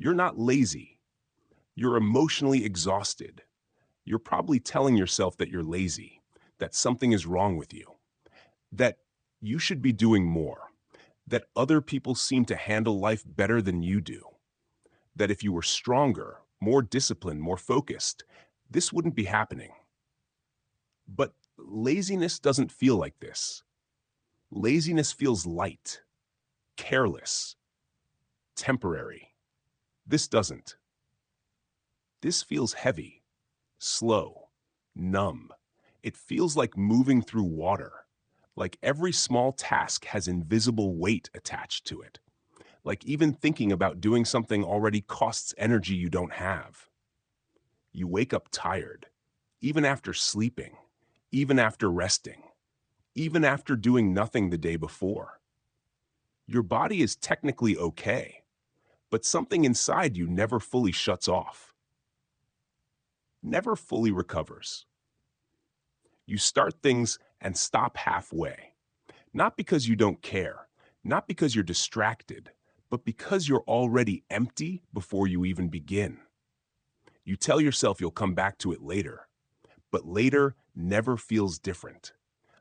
You're not lazy. You're emotionally exhausted. You're probably telling yourself that you're lazy, that something is wrong with you, that you should be doing more, that other people seem to handle life better than you do, that if you were stronger, more disciplined, more focused, this wouldn't be happening. But laziness doesn't feel like this. Laziness feels light, careless, temporary. This doesn't. This feels heavy, slow, numb. It feels like moving through water, like every small task has invisible weight attached to it, like even thinking about doing something already costs energy you don't have. You wake up tired, even after sleeping, even after resting, even after doing nothing the day before. Your body is technically okay, but something inside you never fully shuts off, never fully recovers. You start things and stop halfway, not because you don't care, not because you're distracted, but because you're already empty before you even begin. You tell yourself you'll come back to it later, but later never feels different.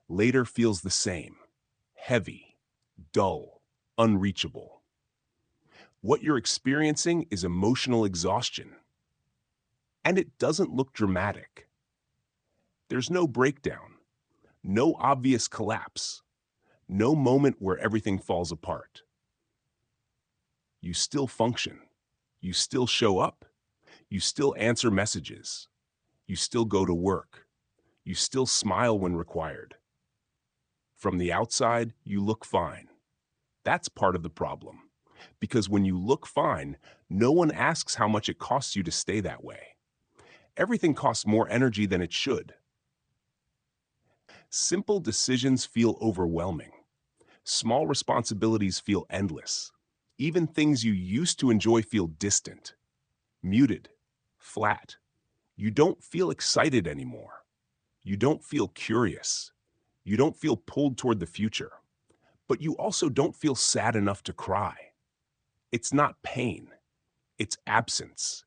Later feels the same, heavy, dull, unreachable. What you're experiencing is emotional exhaustion, and it doesn't look dramatic. There's no breakdown, no obvious collapse, no moment where everything falls apart. You still function. You still show up. You still answer messages. You still go to work. You still smile when required. From the outside, you look fine. That's part of the problem. Because when you look fine, no one asks how much it costs you to stay that way. Everything costs more energy than it should. Simple decisions feel overwhelming. Small responsibilities feel endless. Even things you used to enjoy feel distant, muted, flat. You don't feel excited anymore. You don't feel curious. You don't feel pulled toward the future. But you also don't feel sad enough to cry. It's not pain. It's absence.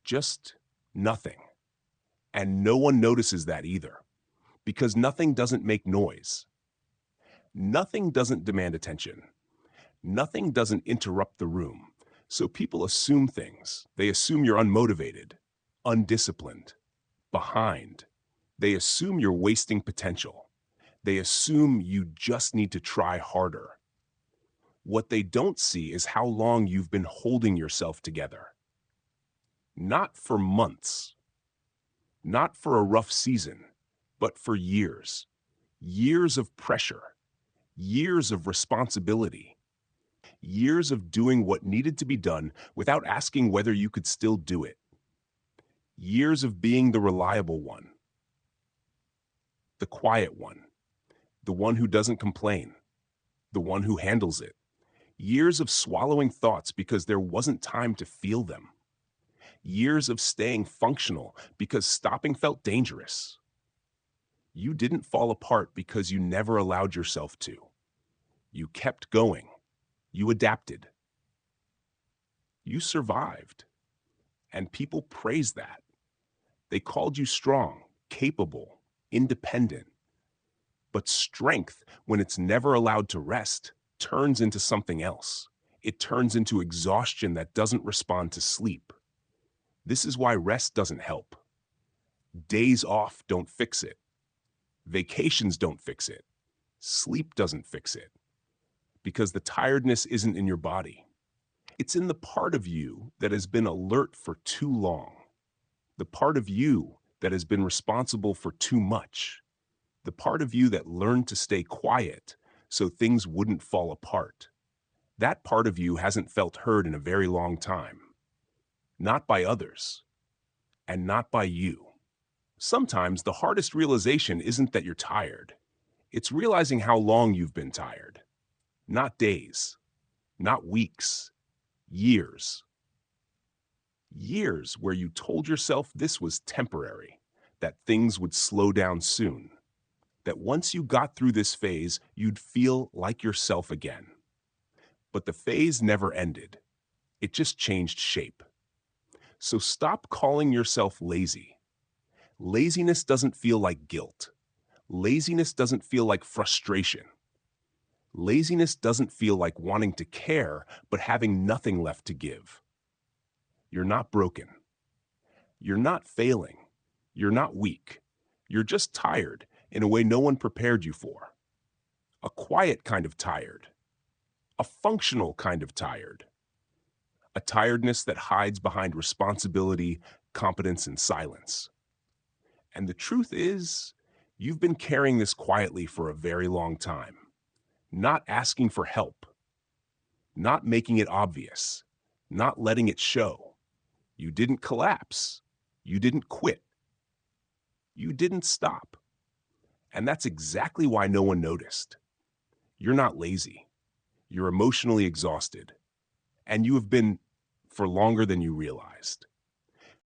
Just nothing. And no one notices that either, because nothing doesn't make noise. Nothing doesn't demand attention. Nothing doesn't interrupt the room. So people assume things. They assume you're unmotivated, undisciplined, behind. They assume you're wasting potential. They assume you just need to try harder. What they don't see is how long you've been holding yourself together. Not for months, not for a rough season, but for years. Years of pressure, years of responsibility, years of doing what needed to be done without asking whether you could still do it. Years of being the reliable one, the quiet one, the one who doesn't complain, the one who handles it. Years of swallowing thoughts because there wasn't time to feel them. Years of staying functional because stopping felt dangerous. You didn't fall apart because you never allowed yourself to. You kept going. You adapted. You survived. And people praised that. They called you strong, capable, independent. But strength, when it's never allowed to rest, turns into something else. It turns into exhaustion that doesn't respond to sleep. This is why rest doesn't help. Days off don't fix it. Vacations don't fix it. Sleep doesn't fix it. Because the tiredness isn't in your body. It's in the part of you that has been alert for too long. The part of you that has been responsible for too much. The part of you that learned to stay quiet so things wouldn't fall apart. That part of you hasn't felt heard in a very long time. Not by others, and not by you. Sometimes the hardest realization isn't that you're tired. It's realizing how long you've been tired. Not days, not weeks, years. Years where you told yourself this was temporary, that things would slow down soon, that once you got through this phase, you'd feel like yourself again. But the phase never ended. It just changed shape. So stop calling yourself lazy. Laziness doesn't feel like guilt. Laziness doesn't feel like frustration. Laziness doesn't feel like wanting to care, but having nothing left to give. You're not broken. You're not failing. You're not weak. You're just tired in a way no one prepared you for. A quiet kind of tired. A functional kind of tired. A tiredness that hides behind responsibility, competence, and silence. And the truth is, you've been carrying this quietly for a very long time. Not asking for help. Not making it obvious. Not letting it show. You didn't collapse. You didn't quit. You didn't stop. And that's exactly why no one noticed. You're not lazy. You're emotionally exhausted. And you have been for longer than you realized.